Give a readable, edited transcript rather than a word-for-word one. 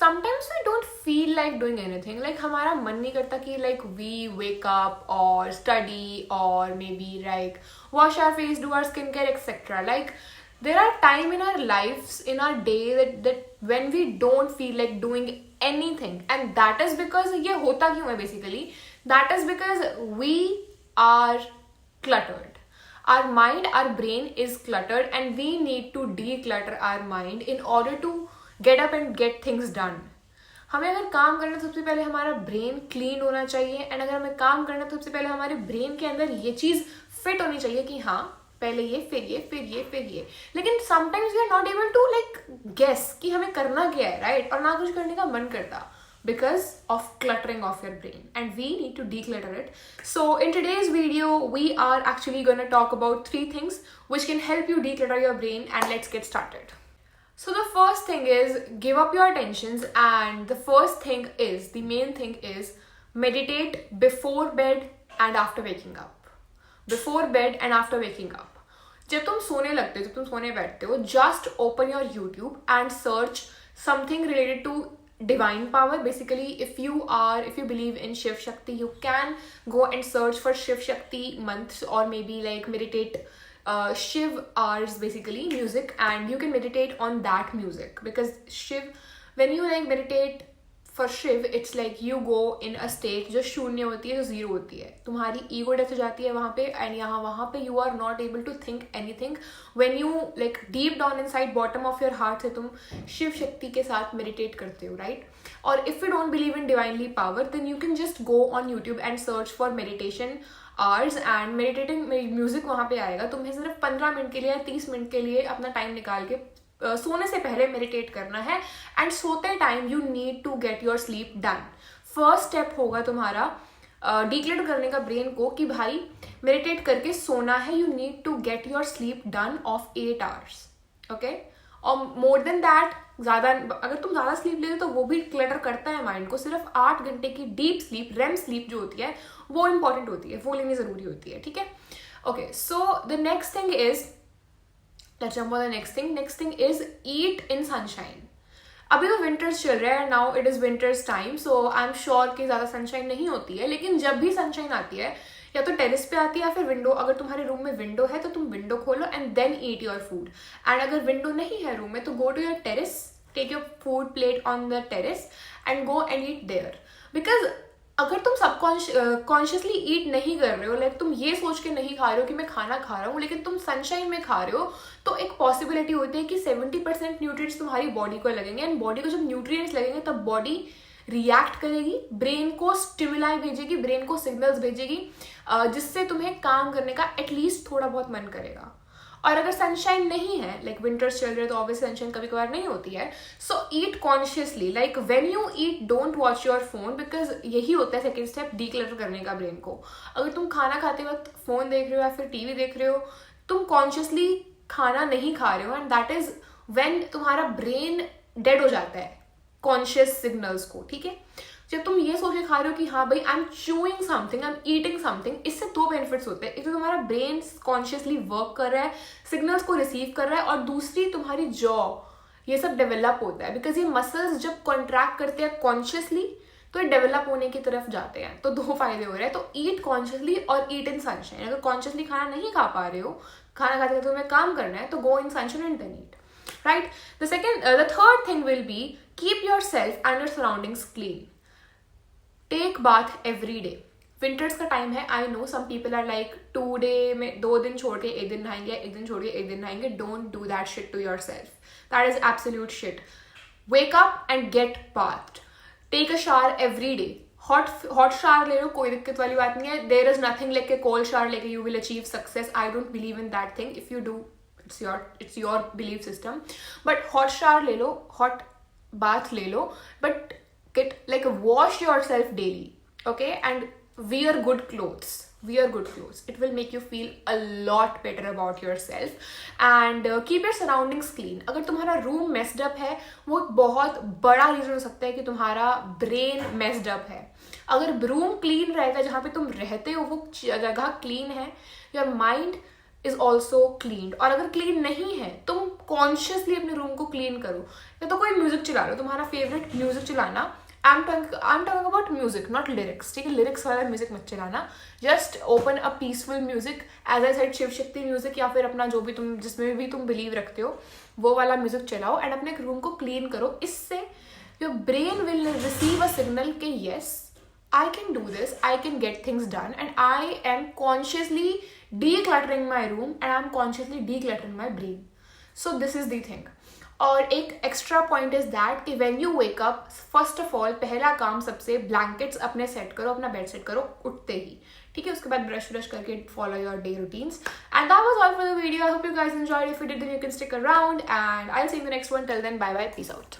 sometimes we don't feel like doing anything. Like हमारा मन नहीं करता कि like we wake up or study or maybe like wash our face, do our skincare, etc. Like there are time in our lives, in our day that when we don't feel like doing anything, and that is because ये होता क्यों है basically? That is because we are cluttered. Our mind, our brain is cluttered, and we need to declutter our mind in order to get up and get things done. हमें अगर काम करना है तो सबसे पहले हमारा ब्रेन क्लीन होना चाहिए, एंड अगर हमें काम करना है तो सबसे पहले हमारे ब्रेन के अंदर ये चीज फिट होनी चाहिए कि हाँ पहले ये फिर ये फिर ये फिर ये. लेकिन sometimes we are not able to like guess कि हमें करना क्या है, राइट? और ना कुछ करने का मन करता because of cluttering of your brain, and we need to declutter it. So in today's video we are actually going to talk about 3 things which can help you declutter your brain, and let's get started. So the first thing is give up your tensions, and the first thing is, the main thing is, meditate before bed and after waking up. Before bed and after waking up. जब तुम सोने लगते हो, जब तुम सोने बैठते हो, just open your YouTube and search something related to divine power. Basically, if you believe in Shiv Shakti, you can go and search for Shiv Shakti months, or maybe like meditate Shiv hours, basically music, and you can meditate on that music, because Shiv, when you like meditate for Shiv, it's like you go in a state जो शून्य होती है, जो zero होती है, तुम्हारी ego death हो जाती है वहाँ पे, एंड वहाँ पे you are not able to think anything. when you like deep down inside bottom of your heart से तुम शिव शक्ति के साथ meditate करते हो, right? और if you don't believe in divinely power, then you can just go on YouTube and search for meditation hours, and meditating music वहाँ पे आएगा. तुम्हें सिर्फ 15 मिनट के लिए या 30 मिनट के लिए अपना टाइम निकाल के सोने से पहले मेडिटेट करना है, एंड सोते time you need to get your sleep done. First step होगा तुम्हारा डिक्लेयर करने का ब्रेन को कि भाई मेडिटेट करके सोना है. You need to get your sleep done off 8 hours, okay? और मोर देन दैट, ज़्यादा अगर तुम ज़्यादा स्लीप लेते तो वो भी क्लटर करता है माइंड को. सिर्फ 8 घंटे की डीप स्लीप, रेम स्लीप जो होती है, वो इंपॉर्टेंट होती है, वो लेनी ज़रूरी होती है, ठीक है? Okay, so the next thing is, let's jump on the next thing. Next thing is eat in sunshine. अभी तो विंटर्स चल रहा है, now it is winters time, so I am sure कि ज़्यादा सनशाइन नहीं होती है, लेकिन जब भी सनशाइन आती है या तो टेरेस पे आती है या फिर विंडो. अगर तुम्हारे रूम में विंडो है तो तुम विंडो खोलो and then eat your food. And अगर विंडो नहीं है रूम में तो go to your terrace, take your food plate on the terrace and go and eat there. Because अगर तुम कॉन्शियसली ईट नहीं कर रहे हो, लाइक तुम ये सोच के नहीं खा रहे हो कि मैं खाना खा रहा हूँ, लेकिन तुम सनशाइन में खा रहे हो, तो एक पॉसिबिलिटी होती है कि 70% न्यूट्रिएंट्स तुम्हारी बॉडी को लगेंगे, एंड बॉडी को जब न्यूट्रिएंट्स लगेंगे तब बॉडी रिएक्ट करेगी, ब्रेन को स्टिमुलाई भेजेगी, ब्रेन को सिग्नल्स भेजेगी, जिससे तुम्हें काम करने का एटलीस्ट थोड़ा बहुत मन करेगा. और अगर सनशाइन नहीं है, लाइक विंटर्स चल रहे हैं तो ऑब्वियसली सनशाइन कभी कभार नहीं होती है, so eat consciously. Like when you eat don't watch your phone, because यही होता है सेकेंड स्टेप डीक्लटर करने का ब्रेन को. अगर तुम खाना खाते वक्त फोन देख रहे हो या फिर टीवी देख रहे हो, तुम कॉन्शियसली खाना नहीं खा रहे हो, एंड दैट इज व्हेन तुम्हारा ब्रेन डेड हो जाता है कॉन्शियस सिग्नल्स को, ठीक है? जब तुम ये सोच के खा रहे हो कि हाँ भाई I am chewing something, I am eating something, इससे 2 बेनिफिट्स होते हैं. एक तो तुम्हारा ब्रेन कॉन्शियसली वर्क कर रहा है, सिग्नल्स को रिसीव कर रहा है, और दूसरी तुम्हारी जॉ, ये सब डेवलप होता है, बिकॉज ये मसल्स जब कॉन्ट्रैक्ट करते हैं कॉन्शियसली तो ये डेवलप होने की तरफ जाते हैं. तो 2 फायदे हो रहे हैं. तो ईट कॉन्शियसली और ईट इन सनशाइन. अगर कॉन्शियसली खाना नहीं खा पा रहे हो, खाना खाते खाते तुम्हें काम करना है, तो go in sunshine and then eat, right? the third thing will be keep yourself and your surroundings clean. Take bath every day. Winters का टाइम है, I know some people are like 2 day में 2 दिन छोड़ के 1 दिन नहाएंगे, 1 दिन छोड़ के 1 दिन नहाएंगे. Don't do that shit to yourself. That is absolute shit. Wake up and get bath. Take a shower every day. Hot shower ले लो, कोई दिक्कत वाली बात नहीं है. There is nothing like a cold shower लेके you will achieve success. I don't believe in that thing. If you do, it's your belief system, but hot shower ले लो, hot bath ले लो, but get like wash yourself daily, okay? And wear good clothes. It will make you feel a lot better about yourself. And keep your surroundings clean. अगर तुम्हारा room messed up है, वो एक बहुत बड़ा reason हो सकता है कि तुम्हारा ब्रेन messed up है. अगर रूम क्लीन रहेगा, जहाँ पे तुम रहते हो वो जगह क्लीन है, your mind is also clean. और अगर क्लीन नहीं है, तुम कॉन्शियसली अपने रूम को क्लीन करो. या तो कोई म्यूजिक चला लो, तुम्हारा फेवरेट म्यूजिक चलाना. I'm talking about music, not lyrics. ठीक है, लिरिक्स वाला म्यूजिक मत चलाना. Just open a peaceful music, as I said Shiv Shakti music, या फिर अपना जो भी तुम जिसमें भी तुम बिलीव रखते हो वो वाला म्यूजिक चलाओ एंड अपने रूम को क्लीन करो. इससे your brain will receive a signal कि yes, I can do this, I can get things done, and I am consciously decluttering my room and I'm consciously decluttering my brain. So this is the thing. और एक extra point is that कि when you wake up, first of all पहला काम सबसे blankets अपने set करो, अपना bed set करो उठते ही. ठीक है, उसके बाद ब्रश करके follow your day routines. And that was all for the video. I hope you guys enjoyed. If you did, then you can stick around and I will see you in the next one. Till then, bye bye, peace out.